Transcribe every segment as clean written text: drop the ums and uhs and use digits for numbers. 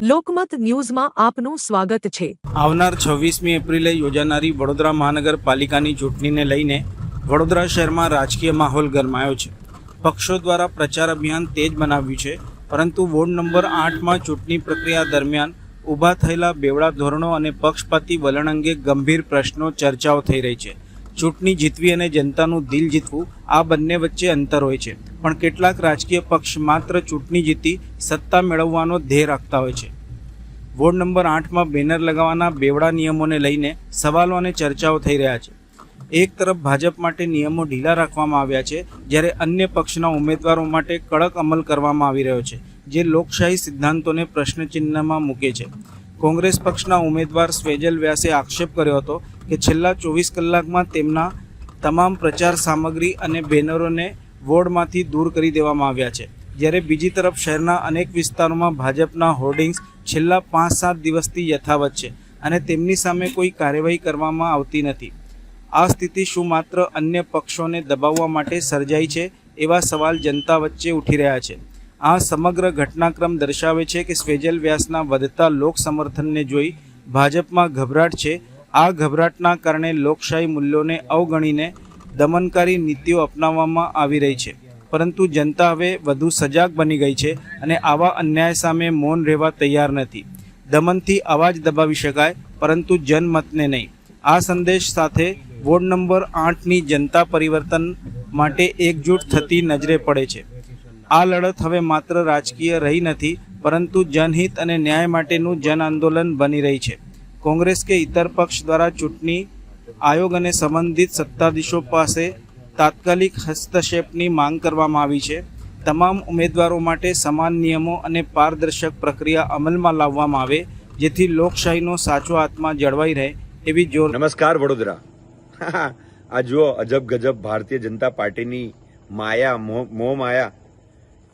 લોકમત ન્યૂઝમાં આપનું સ્વાગત છે। આવનાર 26મી એપ્રિલે યોજાનારી વડોદરા મહાનગરપાલિકાની ચૂંટણીને લઈને વડોદરા શહેરમાં રાજકીય માહોલ ગરમાયો છે। પક્ષો દ્વારા પ્રચાર અભિયાન તેજ બનાવ્યું છે, પરંતુ વોર્ડ નંબર 8માં ચૂંટણી પ્રક્રિયા દરમિયાન ઊભા થયેલા બેવડા ધોરણો અને પક્ષપાતી વલણ અંગે ગંભીર પ્રશ્નો ચર્ચાઓ થઈ રહી છે। ચૂંટણી જીતવી અને જનતાનું દિલ જીતવું આ બંને વચ્ચે અંતર હોય છે, પણ કેટલાક રાજકીય પક્ષ માત્ર ચૂંટણી જીતી સત્તા મેળવવાનો ધ્યેય રાખતા હોય છે। વોર્ડ નંબર 8માં બેનર લગાવવાના બેવડા નિયમોને લઈને સવાલો અને ચર્ચાઓ થઈ રહ્યા છે। એક તરફ ભાજપ માટે નિયમો ઢીલા રાખવામાં આવ્યા છે, જ્યારે અન્ય પક્ષના ઉમેદવારો માટે કડક અમલ કરવામાં આવી રહ્યો છે, જે લોકશાહી સિદ્ધાંતોને પ્રશ્નચિહ્નમાં મૂકે છે। કોંગ્રેસ પક્ષના ઉમેદવાર સ્વેજલ વ્યાસે આક્ષેપ કર્યો હતો કે છેલ્લા 24 કલાકમાં તેમના તમામ પ્રચાર સામગ્રી અને બેનરોને વોર્ડમાંથી દૂર કરી દેવામાં આવ્યા છે, જ્યારે બીજી તરફ શહેરના અનેક વિસ્તારોમાં ભાજપના હોર્ડિંગ્સ છેલ્લા 5-7 દિવસથી યથાવત છે અને તેમની સામે કોઈ કાર્યવાહી કરવામાં આવતી નથી। આ સ્થિતિ શું માત્ર અન્ય પક્ષોને દબાવવા માટે સર્જાઈ છે, એવા સવાલ જનતા વચ્ચે ઉઠી રહ્યા છે। આ સમગ્ર ઘટનાક્રમ દર્શાવે છે કે સ્વેજલ વ્યાસના વધતા લોક સમર્થનને જોઈ ભાજપમાં ગભરાટ છે। આ ગભરાટના કારણે લોકશાહી મૂલ્યોને અવગણીને દમનકારી નીતિઓ અપનાવવામાં આવી રહી છે, પરંતુ જનતા હવે વધુ સજાગ બની ગઈ છે અને આવા અન્યાય સામે મૌન રહેવા તૈયાર નથી। દમનથી અવાજ દબાવી શકાય, પરંતુ જનમતને નહીં। આ સંદેશ સાથે વોર્ડ નંબર 8ની જનતા પરિવર્તન માટે એકજૂટ થતી નજરે પડે છે। આ લડત હવે માત્ર રાજકીય રહી નથી, પરંતુ જનહિત અને ન્યાય માટેનું જન આંદોલન બની રહી છે। કોંગ્રેસ કે ઇતર પક્ષ દ્વારા ચૂંટણી આયોગ અને સંબંધિત સત્તાધીશો પાસે તાત્કાલિક હસ્તક્ષેપની માંગ કરવામાં આવી છે। તમામ ઉમેદવારો માટે સમાન નિયમો અને પારદર્શક પ્રક્રિયા અમલમાં લાવવામાં આવે, જેથી લોકશાહીનો સાચો આત્મા જળવાઈ રહે એવી જોર। નમસ્કાર વડોદરા। આ જુઓ અજબ ગજબ ભારતીય જનતા પાર્ટીની માયા, મોહ માયા।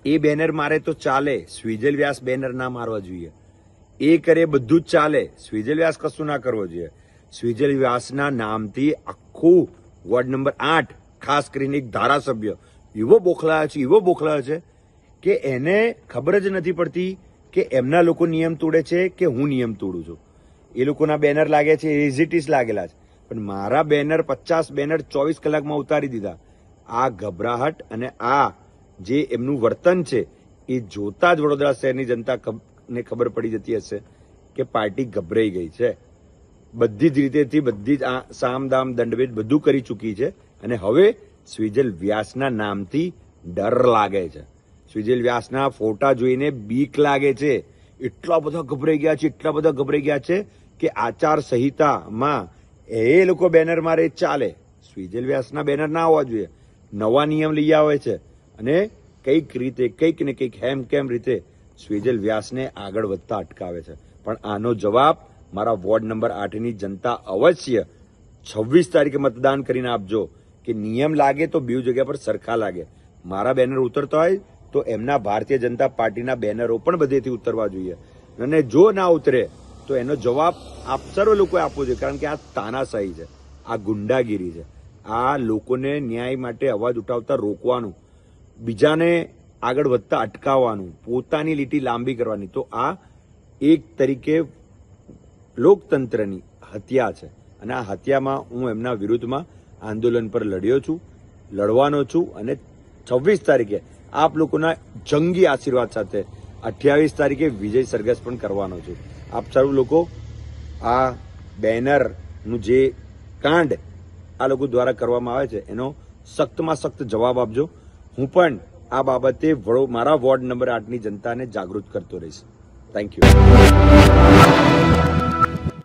એ બેનર મારે તો ચાલે, સ્વેજલ વ્યાસ બેનર ના મારવા જોઈએ। એ કરે બધું જ ચાલે, સ્વેજલ વ્યાસ કશું ના કરવો જોઈએ। સ્વેજલ વ્યાસના નામથી આખું વોર્ડ નંબર 8 ખાસ કરીને એક ધારાસભ્ય એવો બોખલાયો છે કે એને ખબર જ નથી પડતી કે એમના લોકો નિયમ તોડે છે કે હું નિયમ તોડું છું। એ લોકોના બેનર લાગે છે એઝ ઇટ ઇઝ લાગેલા છે, પણ મારા બેનર 50 બેનર 24 કલાકમાં ઉતારી દીધા। આ ગભરાહટ અને આ જે એમનું વર્તન છે એ જોતા જ વડોદરા શહેરની જનતાને ખબર પડી જતી હશે કે પાર્ટી ગભરાઈ ગઈ છે। બધી જ રીતેથી બધી જ સામ દામ દંડભેદ બધું કરી ચૂકી છે અને હવે સ્વેજલ વ્યાસના નામથી ડર લાગે છે। સ્વેજલ વ્યાસના ફોટા જોઈને બીક લાગે છે। એટલા બધા ગભરાઈ ગયા છે કે આચાર સંહિતામાં એ લોકો બેનર મારે ચાલે, સ્વેજલ વ્યાસના બેનર ના હોવા જોઈએ। નવા નિયમ લઈ આવે છે અને કંઈક ને કંઈક હેમ કેમ રીતે સ્વેજલ વ્યાસને આગળ વધતા અટકાવે છે। પણ આનો જવાબ મારા વોર્ડ નંબર 8ની જનતા અવશ્ય 26 તારીખે મતદાન કરીને આપજો કે નિયમ લાગે તો બે જગ્યા પર સરખા લાગે। મારા બેનર ઉતરતા હોય તો એમના ભારતીય જનતા પાર્ટીના બેનરો પણ બધેથી ઉતરવા જોઈએ, અને જો ના ઉતરે તો એનો જવાબ આપ સર્વ લોકોએ આપવો જોઈએ, કારણ કે આ તાનાશાહી છે, આ ગુંડાગીરી છે। આ લોકોને ન્યાય માટે અવાજ ઉઠાવતા રોકવાનું, બીજાને આગળ વધતા અટકાવવાનું, પોતાની લીટી લાંબી કરવાની, તો આ એક તરીકે લોકતંત્રની હત્યા છે અને આ હત્યામાં હું એમના વિરુદ્ધમાં આંદોલન પર લડ્યો છું, લડવાનો છું અને 26 તારીખે આપ લોકોના જંગી આશીર્વાદ સાથે 28 તારીખે વિજય સરઘસ પણ કરવાનો છું। આપ સર્વ લોકો આ બેનરનું જે કાંડ આ લોકો દ્વારા કરવામાં આવે છે એનો સખ્તમાં સખ્ત જવાબ આપજો। હું પણ આ બાબતે મારા વોર્ડ નંબર 8ની જનતાને જાગૃત કરતો રહીશ। Thank you.